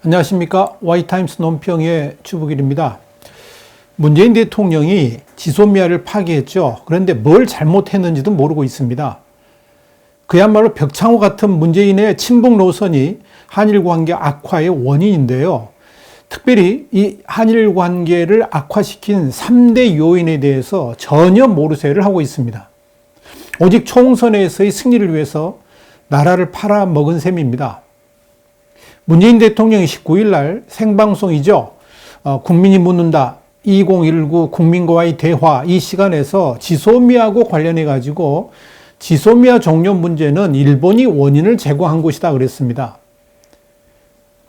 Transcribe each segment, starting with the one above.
안녕하십니까. Y타임스 논평의 주북일입니다. 문재인 대통령이 지소미아를 파기했죠. 그런데 뭘 잘못했는지도 모르고 있습니다. 그야말로 벽창호 같은 문재인의 친북 노선이 한일 관계 악화의 원인인데요. 특별히 이 한일 관계를 악화시킨 3대 요인에 대해서 전혀 모르쇠를 하고 있습니다. 오직 총선에서의 승리를 위해서 나라를 팔아먹은 셈입니다. 문재인 대통령이 19일 날 생방송이죠. 국민이 묻는다. 2019 국민과의 대화 이 시간에서 지소미아하고 관련해 가지고 지소미아 종료 문제는 일본이 원인을 제공한 것이다 그랬습니다.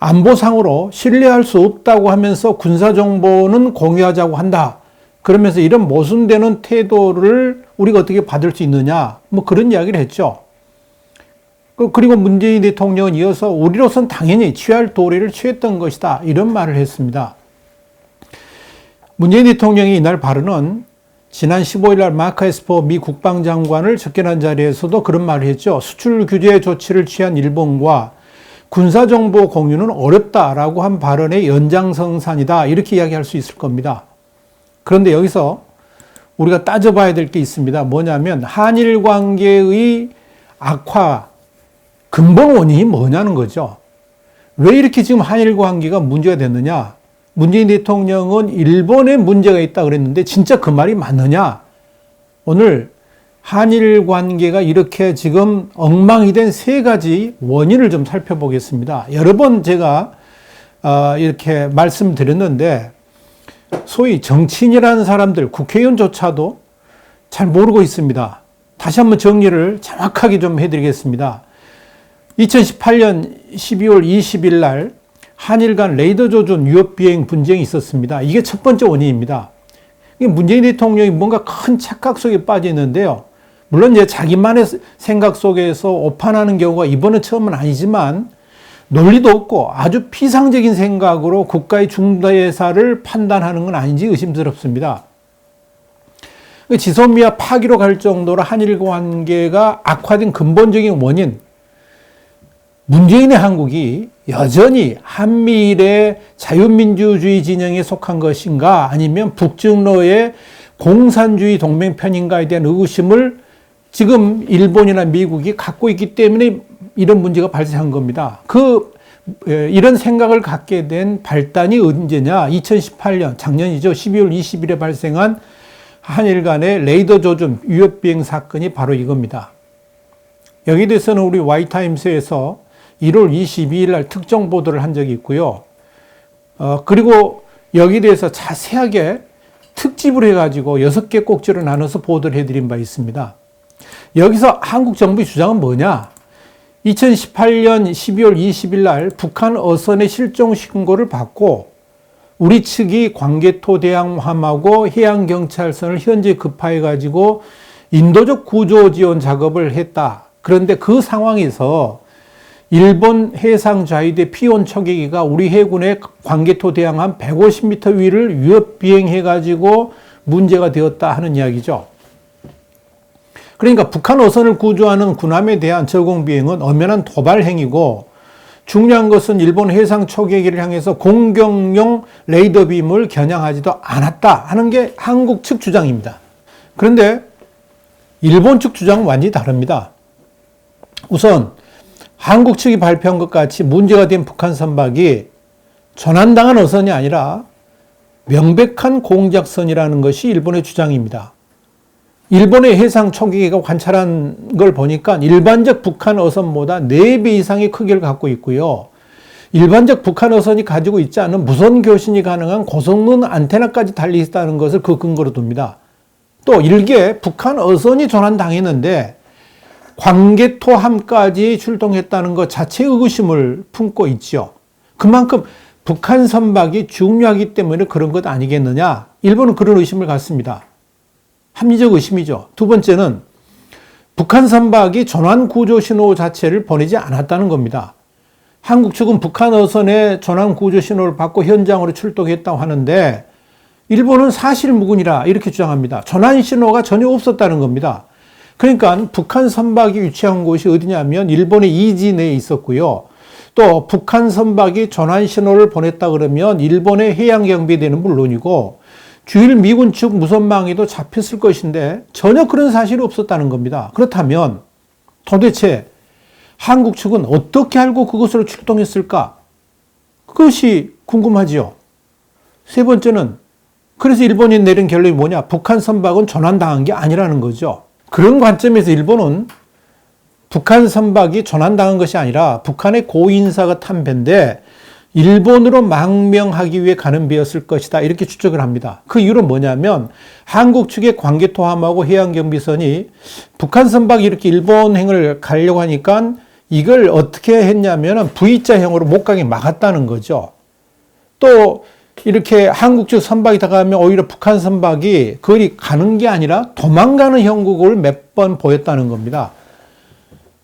안보상으로 신뢰할 수 없다고 하면서 군사정보는 공유하자고 한다. 그러면서 이런 모순되는 태도를 우리가 어떻게 받을 수 있느냐. 뭐 그런 이야기를 했죠. 그리고 문재인 대통령은 이어서 우리로선 당연히 취할 도리를 취했던 것이다. 이런 말을 했습니다. 문재인 대통령이 이날 발언은 지난 15일 날 마크 에스퍼 미 국방장관을 접견한 자리에서도 그런 말을 했죠. 수출 규제 조치를 취한 일본과 군사정보 공유는 어렵다라고 한 발언의 연장선상이다. 이렇게 이야기할 수 있을 겁니다. 그런데 여기서 우리가 따져봐야 될 게 있습니다. 뭐냐면 한일 관계의 악화 근본 원인이 뭐냐는 거죠. 왜 이렇게 지금 한일 관계가 문제가 됐느냐? 문재인 대통령은 일본에 문제가 있다 그랬는데 진짜 그 말이 맞느냐? 오늘 한일 관계가 이렇게 지금 엉망이 된 세 가지 원인을 좀 살펴보겠습니다. 여러 번 제가 이렇게 말씀드렸는데 소위 정치인이라는 사람들, 국회의원조차도 잘 모르고 있습니다. 다시 한번 정리를 정확하게 좀 해드리겠습니다. 2018년 12월 20일 날 한일 간 레이더 조준 위협 비행 분쟁이 있었습니다. 이게 첫 번째 원인입니다. 문재인 대통령이 뭔가 큰 착각 속에 빠져 있는데요. 물론 이제 자기만의 생각 속에서 오판하는 경우가 이번은 처음은 아니지만 논리도 없고 아주 피상적인 생각으로 국가의 중대사를 판단하는 건 아닌지 의심스럽습니다. 지소미아 파기로 갈 정도로 한일 관계가 악화된 근본적인 원인, 문재인의 한국이 여전히 한미일의 자유민주주의 진영에 속한 것인가 아니면 북중러의 공산주의 동맹 편인가에 대한 의구심을 지금 일본이나 미국이 갖고 있기 때문에 이런 문제가 발생한 겁니다. 이런 생각을 갖게 된 발단이 언제냐? 2018년 작년이죠. 12월 20일에 발생한 한일 간의 레이더 조준 위협 비행 사건이 바로 이겁니다. 여기에 대해서는 우리 Y타임스에서 1월 22일 날 특정 보도를 한 적이 있고요. 그리고 여기에 대해서 자세하게 특집을 해가지고 6개 꼭지로 나눠서 보도를 해드린 바 있습니다. 여기서 한국 정부의 주장은 뭐냐? 2018년 12월 20일 날 북한 어선의 실종 신고를 받고 우리 측이 광개토 대항함하고 해양경찰선을 현재 급파해가지고 인도적 구조 지원 작업을 했다. 그런데 그 상황에서 일본 해상 자위대 P1 초계기가 우리 해군의 광개토 대항함 150m 위를 위협 비행해가지고 문제가 되었다 하는 이야기죠. 그러니까 북한 어선을 구조하는 군함에 대한 저공 비행은 엄연한 도발 행위고 중요한 것은 일본 해상 초계기를 향해서 공격용 레이더 빔을 겨냥하지도 않았다 하는 게 한국 측 주장입니다. 그런데 일본 측 주장은 완전히 다릅니다. 우선 한국 측이 발표한 것 같이 문제가 된 북한 선박이 조난당한 어선이 아니라 명백한 공작선이라는 것이 일본의 주장입니다. 일본의 해상 초계기가 관찰한 걸 보니까 일반적 북한 어선보다 4배 이상의 크기를 갖고 있고요. 일반적 북한 어선이 가지고 있지 않은 무선 교신이 가능한 고성능 안테나까지 달려 있다는 것을 그 근거로 둡니다. 또 일개 북한 어선이 조난당했는데 광개토함까지 출동했다는 것 자체 의구심을 품고 있죠. 그만큼 북한 선박이 중요하기 때문에 그런 것 아니겠느냐. 일본은 그런 의심을 갖습니다. 합리적 의심이죠. 두 번째는 북한 선박이 전환 구조 신호 자체를 보내지 않았다는 겁니다. 한국 측은 북한 어선의 전환 구조 신호를 받고 현장으로 출동했다고 하는데 일본은 사실무근이라 이렇게 주장합니다. 전환 신호가 전혀 없었다는 겁니다. 그러니까 북한 선박이 위치한 곳이 어디냐면 일본의 이지 내에 있었고요. 또 북한 선박이 전환 신호를 보냈다 그러면 일본의 해양경비대는 물론이고 주일 미군 측 무선망에도 잡혔을 것인데 전혀 그런 사실이 없었다는 겁니다. 그렇다면 도대체 한국 측은 어떻게 알고 그것으로 출동했을까? 그것이 궁금하지요. 세 번째는 그래서 일본이 내린 결론이 뭐냐? 북한 선박은 전환당한 게 아니라는 거죠. 그런 관점에서 일본은 북한 선박이 전환당한 것이 아니라 북한의 고인사가 탄 배인데 일본으로 망명하기 위해 가는 배였을 것이다. 이렇게 추측을 합니다. 그 이유는 뭐냐면 한국 측의 관계토함하고 해양경비선이 북한 선박이 이렇게 일본행을 가려고 하니까 이걸 어떻게 했냐면 V자형으로 못 가게 막았다는 거죠. 또 이렇게 한국 측 선박이 다가가면 오히려 북한 선박이 거리 가는 게 아니라 도망가는 형국을 몇 번 보였다는 겁니다.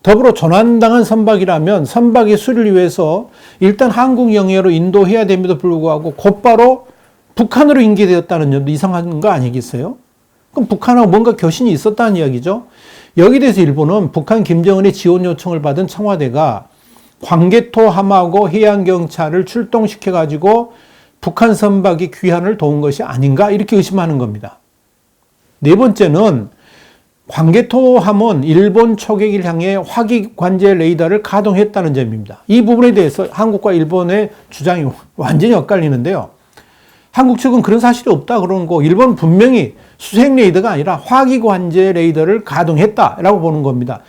더불어 전환당한 선박이라면 선박의 수리를 위해서 일단 한국 영해로 인도해야 됨에도 불구하고 곧바로 북한으로 인계되었다는 점도 이상한 거 아니겠어요? 그럼 북한하고 뭔가 교신이 있었다는 이야기죠. 여기에 대해서 일본은 북한 김정은의 지원 요청을 받은 청와대가 광개토함하고 해양경찰을 출동시켜가지고 북한 선박의 귀환을 도운 것이 아닌가 이렇게 의심하는 겁니다. 네 번째는 광개토함은 일본 초계기를 향해 화기관제 레이더를 가동했다는 점입니다. 이 부분에 대해서 한국과 일본의 주장이 완전히 엇갈리는데요. 한국 측은 그런 사실이 없다 그러는 거, 일본은 분명히 수색 레이더가 아니라 화기관제 레이더를 가동했다라고 보는 겁니다.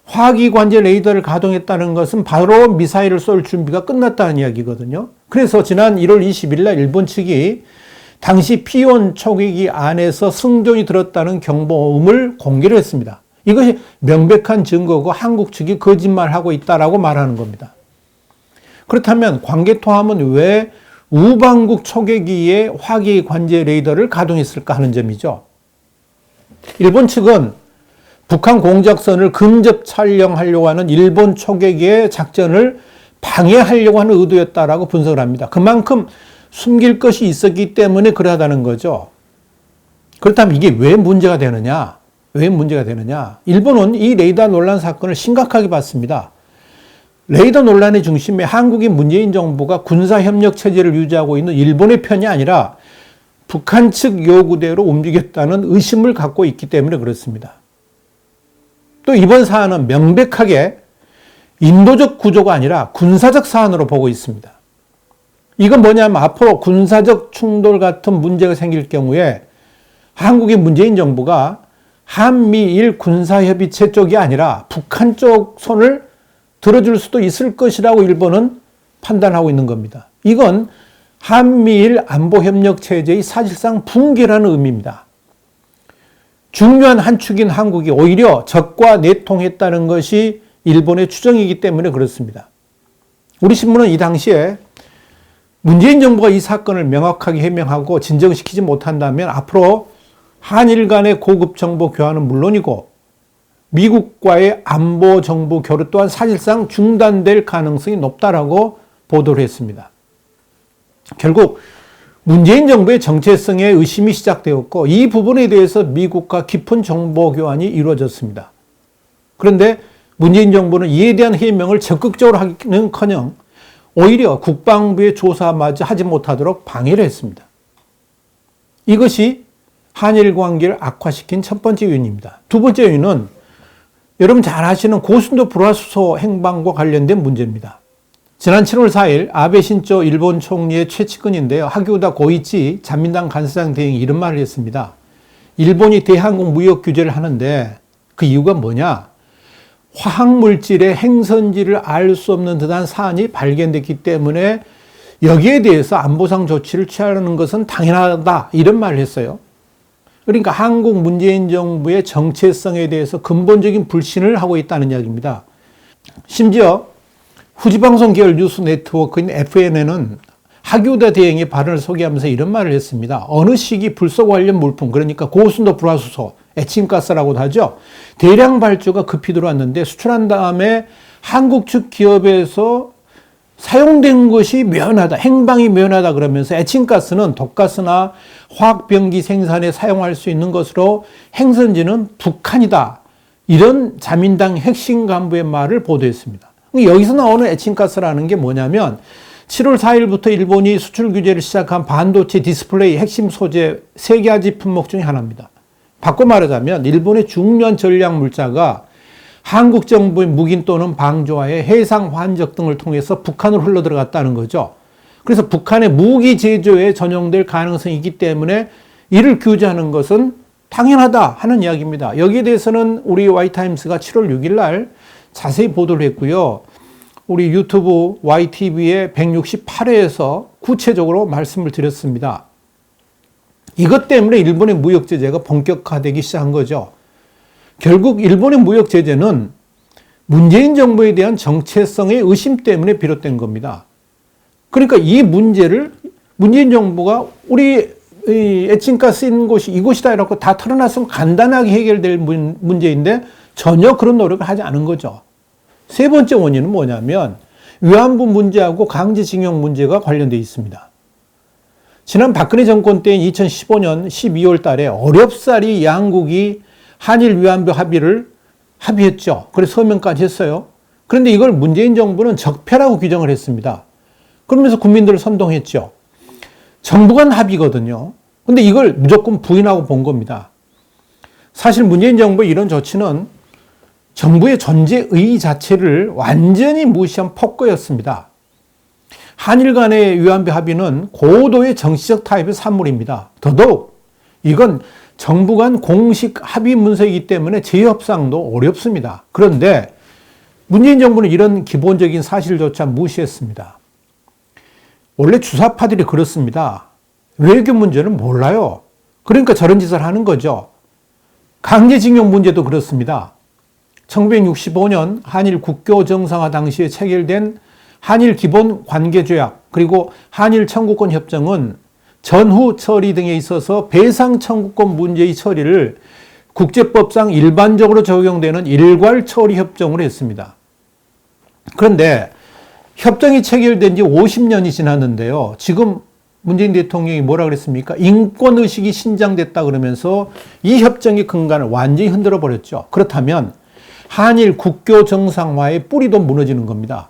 화기관제 레이더를 가동했다는 것은 바로 미사일을 쏠 준비가 끝났다는 이야기거든요. 그래서 지난 1월 20일 날 일본 측이 당시 P1 초계기 안에서 승전이 들었다는 경보음을 공개를 했습니다. 이것이 명백한 증거고 한국 측이 거짓말하고 있다라고 말하는 겁니다. 그렇다면 광개토함은 왜 우방국 초계기에 화기관제 레이더를 가동했을까 하는 점이죠. 일본 측은 북한 공작선을 근접 촬영하려고 하는 일본 초계기의 작전을 방해하려고 하는 의도였다라고 분석을 합니다. 그만큼 숨길 것이 있었기 때문에 그러하다는 거죠. 그렇다면 이게 왜 문제가 되느냐? 왜 문제가 되느냐? 일본은 이 레이더 논란 사건을 심각하게 봤습니다. 레이더 논란의 중심에 한국의 문재인 정부가 군사협력 체제를 유지하고 있는 일본의 편이 아니라 북한 측 요구대로 움직였다는 의심을 갖고 있기 때문에 그렇습니다. 또 이번 사안은 명백하게 인도적 구조가 아니라 군사적 사안으로 보고 있습니다. 이건 뭐냐면 앞으로 군사적 충돌 같은 문제가 생길 경우에 한국의 문재인 정부가 한미일 군사협의체 쪽이 아니라 북한 쪽 손을 들어줄 수도 있을 것이라고 일본은 판단하고 있는 겁니다. 이건 한미일 안보협력체제의 사실상 붕괴라는 의미입니다. 중요한 한 축인 한국이 오히려 적과 내통했다는 것이 일본의 추정이기 때문에 그렇습니다. 우리 신문은 이 당시에 문재인 정부가 이 사건을 명확하게 해명하고 진정시키지 못한다면 앞으로 한일 간의 고급 정보 교환은 물론이고 미국과의 안보 정보 교류 또한 사실상 중단될 가능성이 높다라고 보도를 했습니다. 결국 문재인 정부의 정체성에 의심이 시작되었고 이 부분에 대해서 미국과 깊은 정보 교환이 이루어졌습니다. 그런데 문재인 정부는 이에 대한 해명을 적극적으로 하기는커녕 오히려 국방부의 조사마저 하지 못하도록 방해를 했습니다. 이것이 한일 관계를 악화시킨 첫 번째 요인입니다. 두 번째 요인은 여러분 잘 아시는 고순도 불화수소 행방과 관련된 문제입니다. 지난 7월 4일 아베 신조 일본 총리의 최측근인데요. 하기우다 고이치 자민당 간사장 대행이 이런 말을 했습니다. 일본이 대한국 무역 규제를 하는데 그 이유가 뭐냐? 화학물질의 행선지를 알 수 없는 듯한 사안이 발견됐기 때문에 여기에 대해서 안보상 조치를 취하는 것은 당연하다 이런 말을 했어요. 그러니까 한국 문재인 정부의 정체성에 대해서 근본적인 불신을 하고 있다는 이야기입니다. 심지어 후지방송 계열 뉴스 네트워크인 FNN은 하기우다 대행의 발언을 소개하면서 이런 말을 했습니다. 어느 시기 불소 관련 물품, 그러니까 고순도 불화수소, 에칭가스라고도 하죠. 대량 발주가 급히 들어왔는데 수출한 다음에 한국 측 기업에서 사용된 것이 묘연하다, 행방이 묘연하다 그러면서 에칭가스는 독가스나 화학병기 생산에 사용할 수 있는 것으로 행선지는 북한이다. 이런 자민당 핵심 간부의 말을 보도했습니다. 여기서 나오는 에칭가스라는 게 뭐냐면 7월 4일부터 일본이 수출 규제를 시작한 반도체 디스플레이 핵심 소재 3가지 품목 중에 하나입니다. 바꿔 말하자면 일본의 중요한 전략 물자가 한국 정부의 묵인 또는 방조하에 해상 환적 등을 통해서 북한으로 흘러들어갔다는 거죠. 그래서 북한의 무기 제조에 전용될 가능성이 있기 때문에 이를 규제하는 것은 당연하다 하는 이야기입니다. 여기에 대해서는 우리 Y타임스가 7월 6일 날 자세히 보도를 했고요. 우리 유튜브 YTV의 168회에서 구체적으로 말씀을 드렸습니다. 이것 때문에 일본의 무역 제재가 본격화되기 시작한 거죠. 결국 일본의 무역 제재는 문재인 정부에 대한 정체성의 의심 때문에 비롯된 겁니다. 그러니까 이 문제를 문재인 정부가 우리 에칭가 쓰인 곳이 이곳이다 이렇게 다 털어놨으면 간단하게 해결될 문제인데 전혀 그런 노력을 하지 않은 거죠. 세 번째 원인은 뭐냐면 위안부 문제하고 강제징용 문제가 관련되어 있습니다. 지난 박근혜 정권 때인 2015년 12월 달에 어렵사리 양국이 한일 위안부 합의를 합의했죠. 그래서 서명까지 했어요. 그런데 이걸 문재인 정부는 적폐라고 규정을 했습니다. 그러면서 국민들을 선동했죠. 정부 간 합의거든요. 근데 이걸 무조건 부인하고 본 겁니다. 사실 문재인 정부의 이런 조치는 정부의 존재의 자체를 완전히 무시한 폭거였습니다. 한일 간의 위안부 합의는 고도의 정치적 타입의 산물입니다. 더더욱 이건 정부 간 공식 합의 문서이기 때문에 재협상도 어렵습니다. 그런데 문재인 정부는 이런 기본적인 사실조차 무시했습니다. 원래 주사파들이 그렇습니다. 외교 문제는 몰라요. 그러니까 저런 짓을 하는 거죠. 강제징용 문제도 그렇습니다. 1965년 한일 국교 정상화 당시에 체결된 한일 기본 관계조약 그리고 한일 청구권 협정은 전후 처리 등에 있어서 배상 청구권 문제의 처리를 국제법상 일반적으로 적용되는 일괄 처리 협정으로 했습니다. 그런데 협정이 체결된 지 50년이 지났는데요. 지금 문재인 대통령이 뭐라 그랬습니까? 인권의식이 신장됐다 그러면서 이 협정의 근간을 완전히 흔들어 버렸죠. 그렇다면 한일 국교 정상화의 뿌리도 무너지는 겁니다.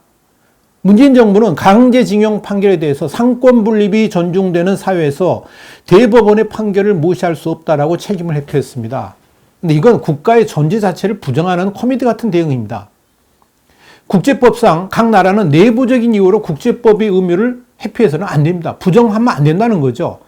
문재인 정부는 강제징용 판결에 대해서 상권 분립이 존중되는 사회에서 대법원의 판결을 무시할 수 없다라고 책임을 회피했습니다. 근데 이건 국가의 존재 자체를 부정하는 코미디 같은 대응입니다. 국제법상 각 나라는 내부적인 이유로 국제법의 의무를 회피해서는 안 됩니다. 부정하면 안 된다는 거죠.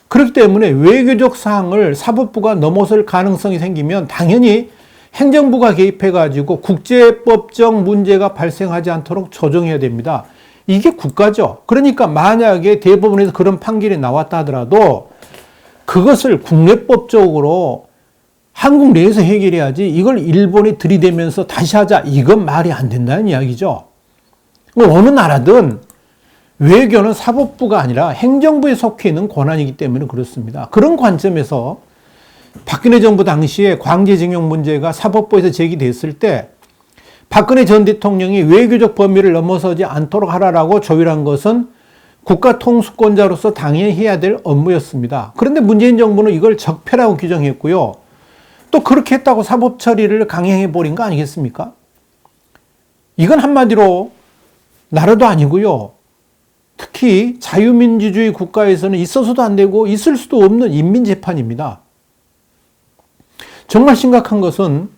그렇기 때문에 외교적 사항을 사법부가 넘어설 가능성이 생기면 당연히 행정부가 개입해가지고 국제법적 문제가 발생하지 않도록 조정해야 됩니다. 이게 국가죠. 그러니까 만약에 대법원에서 그런 판결이 나왔다 하더라도 그것을 국내법적으로 한국 내에서 해결해야지 이걸 일본에 들이대면서 다시 하자. 이건 말이 안 된다는 이야기죠. 어느 나라든 외교는 사법부가 아니라 행정부에 속해 있는 권한이기 때문에 그렇습니다. 그런 관점에서 박근혜 정부 당시에 강제징용 문제가 사법부에서 제기됐을 때 박근혜 전 대통령이 외교적 범위를 넘어서지 않도록 하라라고 조율한 것은 국가 통수권자로서 당연히 해야 될 업무였습니다. 그런데 문재인 정부는 이걸 적폐라고 규정했고요. 또 그렇게 했다고 사법 처리를 강행해 버린 거 아니겠습니까? 이건 한마디로 나라도 아니고요. 특히 자유민주주의 국가에서는 있어서도 안 되고 있을 수도 없는 인민재판입니다. 정말 심각한 것은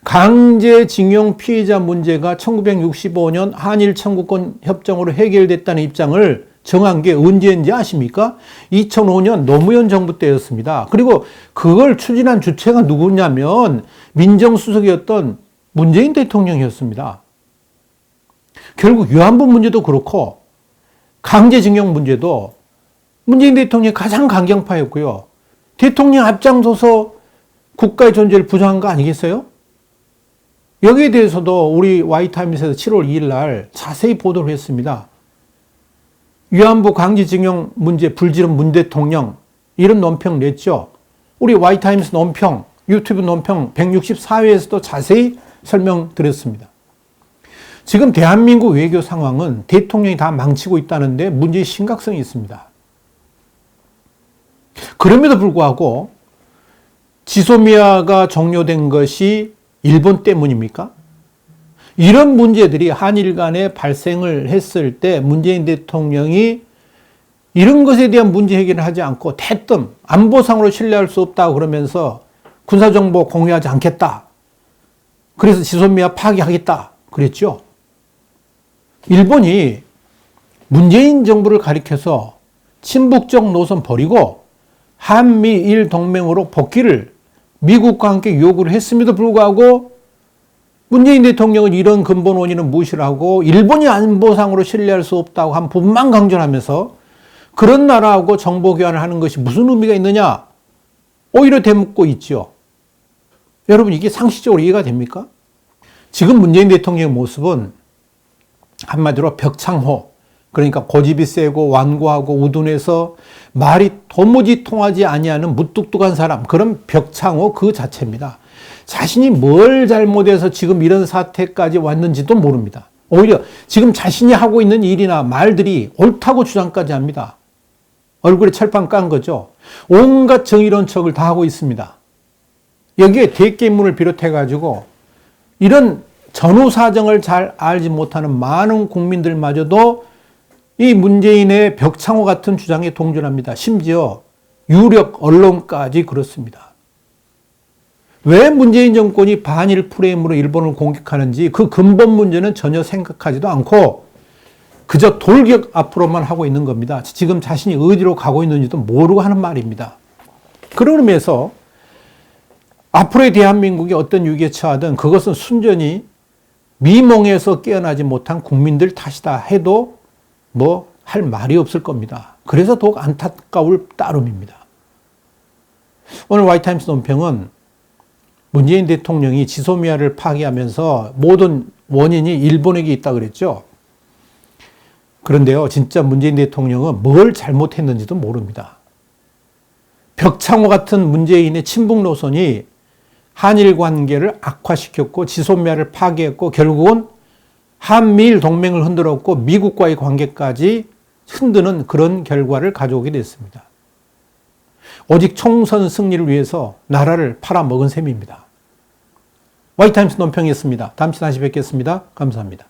강제징용 피해자 문제가 1965년 한일 청구권 협정으로 해결됐다는 입장을 정한 게 언제인지 아십니까? 2005년 노무현 정부 때였습니다. 그리고 그걸 추진한 주체가 누구냐면 민정수석이었던 문재인 대통령이었습니다. 결국 위안부 문제도 그렇고 강제징용 문제도 문재인 대통령이 가장 강경파였고요. 대통령 앞장서서 국가의 존재를 부정한 거 아니겠어요? 여기에 대해서도 우리 Y타임스에서 7월 2일 날 자세히 보도를 했습니다. 위안부 강제징용 문제 불지른 문 대통령 이런 논평 냈죠. 우리 Y타임스 논평, 유튜브 논평 164회에서도 자세히 설명드렸습니다. 지금 대한민국 외교 상황은 대통령이 다 망치고 있다는데 문제의 심각성이 있습니다. 그럼에도 불구하고 지소미아가 종료된 것이 일본 때문입니까? 이런 문제들이 한일 간에 발생을 했을 때 문재인 대통령이 이런 것에 대한 문제 해결을 하지 않고 대뜸 안보상으로 신뢰할 수 없다고 그러면서 군사정보 공유하지 않겠다. 그래서 지소미아 파기하겠다. 그랬죠. 일본이 문재인 정부를 가리켜서 친북적 노선 버리고 한미일 동맹으로 복귀를 미국과 함께 요구를 했음에도 불구하고 문재인 대통령은 이런 근본 원인은 무시를 하고 일본이 안보상으로 신뢰할 수 없다고 한 부분만 강조하면서 그런 나라하고 정보 교환을 하는 것이 무슨 의미가 있느냐? 오히려 되묻고 있죠. 여러분 이게 상식적으로 이해가 됩니까? 지금 문재인 대통령의 모습은 한마디로 벽창호, 그러니까 고집이 세고 완고하고 우둔해서 말이 도무지 통하지 아니하는 무뚝뚝한 사람, 그런 벽창호 그 자체입니다. 자신이 뭘 잘못해서 지금 이런 사태까지 왔는지도 모릅니다. 오히려 지금 자신이 하고 있는 일이나 말들이 옳다고 주장까지 합니다. 얼굴에 철판 깐 거죠. 온갖 정의로운 척을 다 하고 있습니다. 여기에 대깨문을 비롯해가지고 이런 전후 사정을 잘 알지 못하는 많은 국민들마저도 이 문재인의 벽창호 같은 주장에 동조합니다. 심지어 유력 언론까지 그렇습니다. 왜 문재인 정권이 반일 프레임으로 일본을 공격하는지 그 근본 문제는 전혀 생각하지도 않고 그저 돌격 앞으로만 하고 있는 겁니다. 지금 자신이 어디로 가고 있는지도 모르고 하는 말입니다. 그런 의미에서 앞으로의 대한민국이 어떤 위기에 처하든 그것은 순전히 미몽에서 깨어나지 못한 국민들 탓이다 해도 뭐 할 말이 없을 겁니다. 그래서 더욱 안타까울 따름입니다. 오늘 와이타임스 논평은 문재인 대통령이 지소미아를 파기하면서 모든 원인이 일본에게 있다 그랬죠. 그런데요, 진짜 문재인 대통령은 뭘 잘못했는지도 모릅니다. 벽창호 같은 문재인의 친북 노선이 한일 관계를 악화시켰고 지소미아를 파기했고 결국은 한미일 동맹을 흔들었고 미국과의 관계까지 흔드는 그런 결과를 가져오게 됐습니다. 오직 총선 승리를 위해서 나라를 팔아먹은 셈입니다. 와이타임스 논평이었습니다. 다음 시간에 다시 뵙겠습니다. 감사합니다.